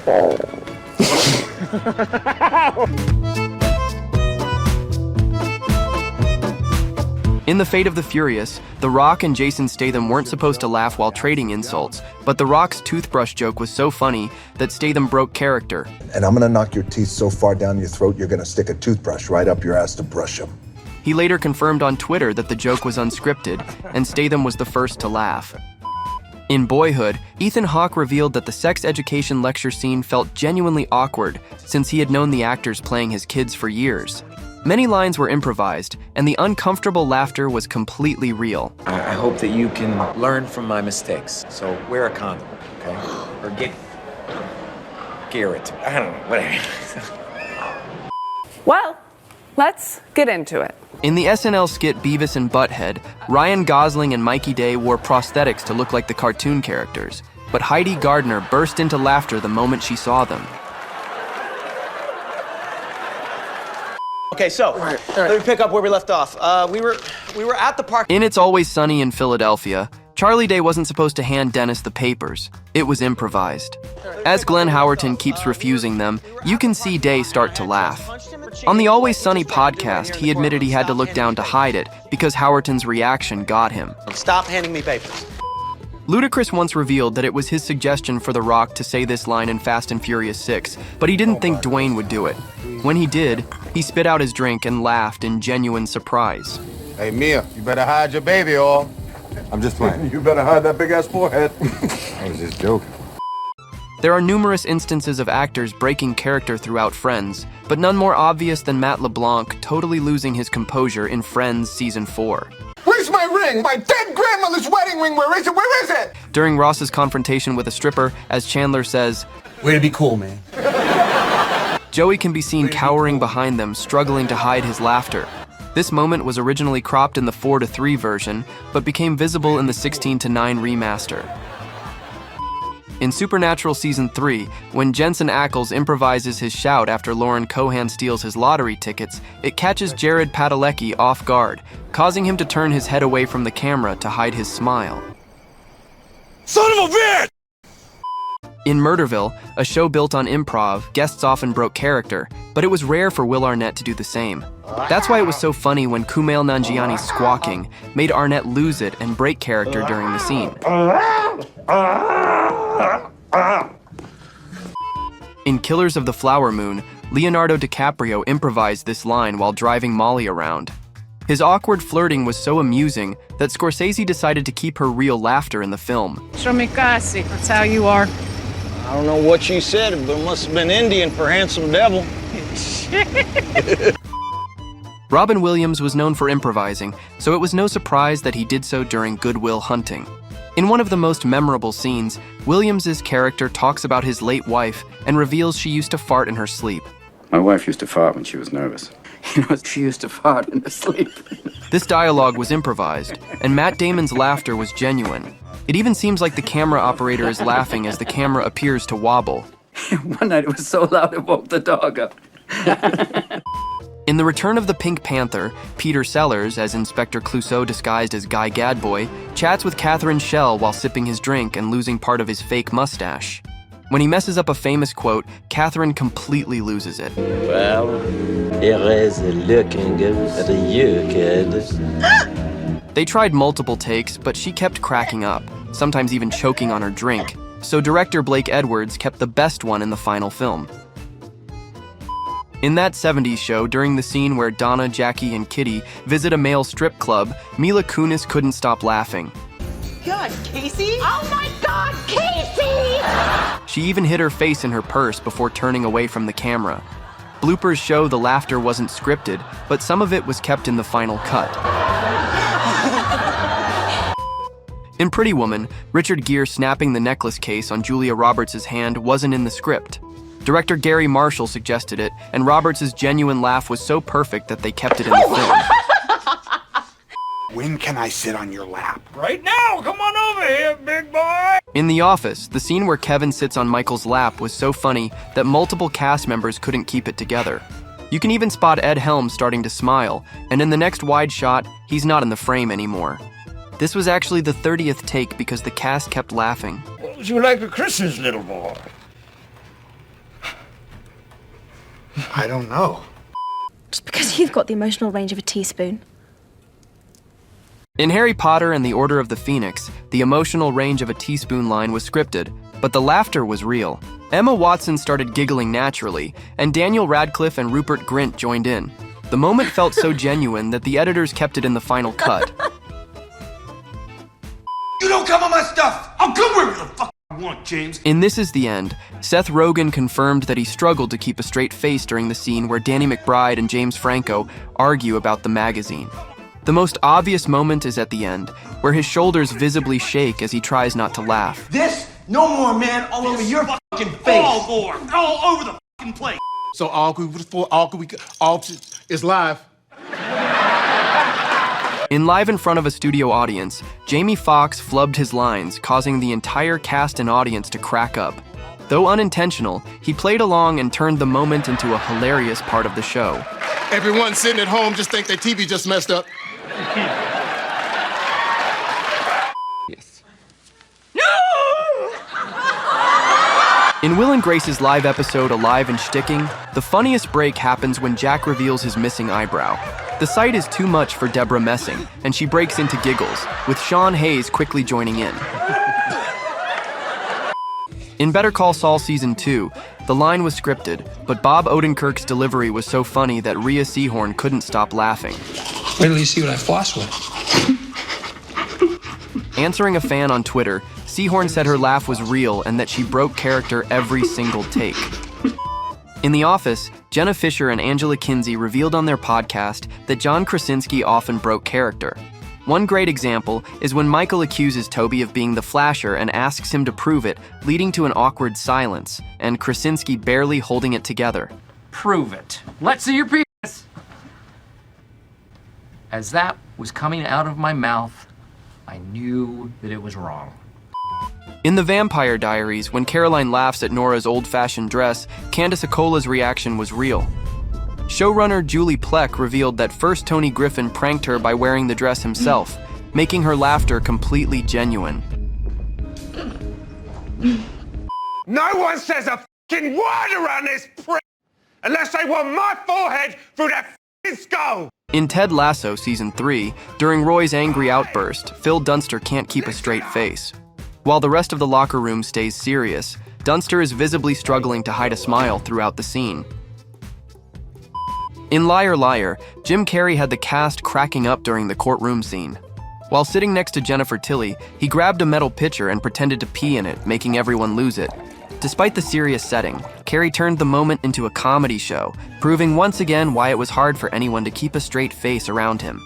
In The Fate of the Furious, The Rock and Jason Statham weren't supposed to laugh while trading insults, but The Rock's toothbrush joke was so funny that Statham broke character. And I'm gonna knock your teeth so far down your throat, you're gonna stick a toothbrush right up your ass to brush them. He later confirmed on Twitter that the joke was unscripted, and Statham was the first to laugh. In Boyhood, Ethan Hawke revealed that the sex education lecture scene felt genuinely awkward since he had known the actors playing his kids for years. Many lines were improvised, and the uncomfortable laughter was completely real. I hope that you can learn from my mistakes. So wear a condom, okay? Or get it. I don't know, whatever. Well, let's get into it. In the SNL skit Beavis and Butthead, Ryan Gosling and Mikey Day wore prosthetics to look like the cartoon characters, but Heidi Gardner burst into laughter the moment she saw them. Okay, so let me pick up where we left off. We were at the park. In It's Always Sunny in Philadelphia, Charlie Day wasn't supposed to hand Dennis the papers. It was improvised. As Glenn Howerton keeps refusing them, you can see Day start to laugh. On the Always Sunny podcast, he admitted he had to look down to hide it because Howerton's reaction got him. Stop handing me papers. Ludacris once revealed that it was his suggestion for The Rock to say this line in Fast and Furious 6, but he didn't think Dwayne would do it. When he did, he spit out his drink and laughed in genuine surprise. Hey, Mia, you better hide your baby oil. I'm just playing. You better hide that big-ass forehead. I was just joking. There are numerous instances of actors breaking character throughout Friends, but none more obvious than Matt LeBlanc totally losing his composure in Friends Season 4. Where's my ring? My dead grandmother's wedding ring. Where is it? Where is it? During Ross's confrontation with a stripper, as Chandler says, "Way to be cool, man." Joey can be seen cowering behind them, struggling to hide his laughter. This moment was originally cropped in the 4:3 version, but became visible in the 16:9 remaster. In Supernatural Season 3, when Jensen Ackles improvises his shout after Lauren Cohan steals his lottery tickets, it catches Jared Padalecki off guard, causing him to turn his head away from the camera to hide his smile. Son of a bitch! In Murderville, a show built on improv, guests often broke character, but it was rare for Will Arnett to do the same. That's why it was so funny when Kumail Nanjiani's squawking made Arnett lose it and break character during the scene. In Killers of the Flower Moon, Leonardo DiCaprio improvised this line while driving Molly around. His awkward flirting was so amusing that Scorsese decided to keep her real laughter in the film. Shomikasi, that's how you are. I don't know what she said, but it must have been Indian for handsome devil. Robin Williams was known for improvising, so it was no surprise that he did so during Good Will Hunting. In one of the most memorable scenes, Williams's character talks about his late wife and reveals she used to fart in her sleep. My wife used to fart when she was nervous. You know, she used to fart in her sleep. This dialogue was improvised, and Matt Damon's laughter was genuine. It even seems like the camera operator is laughing as the camera appears to wobble. One night it was so loud it woke the dog up. In The Return of the Pink Panther, Peter Sellers, as Inspector Clouseau disguised as Guy Gadboy, chats with Catherine Schell while sipping his drink and losing part of his fake mustache. When he messes up a famous quote, Catherine completely loses it. Well, it is looking real good. They tried multiple takes, but she kept cracking up, sometimes even choking on her drink, so director Blake Edwards kept the best one in the final film. In That 70s Show, during the scene where Donna, Jackie, and Kitty visit a male strip club, Mila Kunis couldn't stop laughing. God, Casey? Oh my God, Casey! She even hid her face in her purse before turning away from the camera. Bloopers show the laughter wasn't scripted, but some of it was kept in the final cut. In Pretty Woman, Richard Gere snapping the necklace case on Julia Roberts' hand wasn't in the script. Director Gary Marshall suggested it, and Roberts' genuine laugh was so perfect that they kept it in the film. When can I sit on your lap? Right now! Come on over here, big boy! In The Office, the scene where Kevin sits on Michael's lap was so funny that multiple cast members couldn't keep it together. You can even spot Ed Helms starting to smile, and in the next wide shot, he's not in the frame anymore. This was actually the 30th take because the cast kept laughing. What would you like for Christmas, little boy? I don't know. Just because you've got the emotional range of a teaspoon. In Harry Potter and the Order of the Phoenix, the emotional range of a teaspoon line was scripted, but the laughter was real. Emma Watson started giggling naturally, and Daniel Radcliffe and Rupert Grint joined in. The moment felt so genuine that the editors kept it in the final cut. You don't cover my stuff! I'll come wherever the fuck I want, James. In This Is the End, Seth Rogen confirmed that he struggled to keep a straight face during the scene where Danny McBride and James Franco argue about the magazine. The most obvious moment is at the end, where his shoulders visibly shake as he tries not to laugh. This? No more, man. All over your fucking face. All over the fucking place. So all is live. In Live in Front of a Studio Audience, Jamie Foxx flubbed his lines, causing the entire cast and audience to crack up. Though unintentional, he played along and turned the moment into a hilarious part of the show. Everyone sitting at home just think their TV just messed up. Yes. In Will and Grace's live episode Alive and Shticking, the funniest break happens when Jack reveals his missing eyebrow. The sight is too much for Deborah Messing, and she breaks into giggles, with Sean Hayes quickly joining in. In Better Call Saul Season 2, the line was scripted, but Bob Odenkirk's delivery was so funny that Rhea Seehorn couldn't stop laughing. Wait till you see what I floss with. Answering a fan on Twitter, Seehorn said her laugh was real and that she broke character every single take. In The Office, Jenna Fisher and Angela Kinsey revealed on their podcast that John Krasinski often broke character. One great example is when Michael accuses Toby of being the Flasher and asks him to prove it, leading to an awkward silence, and Krasinski barely holding it together. Prove it. Let's see your penis. As that was coming out of my mouth, I knew that it was wrong. In The Vampire Diaries, when Caroline laughs at Nora's old-fashioned dress, Candace Acola's reaction was real. Showrunner Julie Plec revealed that first Tony Griffin pranked her by wearing the dress himself, making her laughter completely genuine. No one says a fucking word around this prick unless they want my forehead through their fucking skull. In Ted Lasso Season 3, during Roy's angry outburst, Phil Dunster can't keep a straight face. While the rest of the locker room stays serious, Dunster is visibly struggling to hide a smile throughout the scene. In Liar Liar, Jim Carrey had the cast cracking up during the courtroom scene. While sitting next to Jennifer Tilly, he grabbed a metal pitcher and pretended to pee in it, making everyone lose it. Despite the serious setting, Carrey turned the moment into a comedy show, proving once again why it was hard for anyone to keep a straight face around him.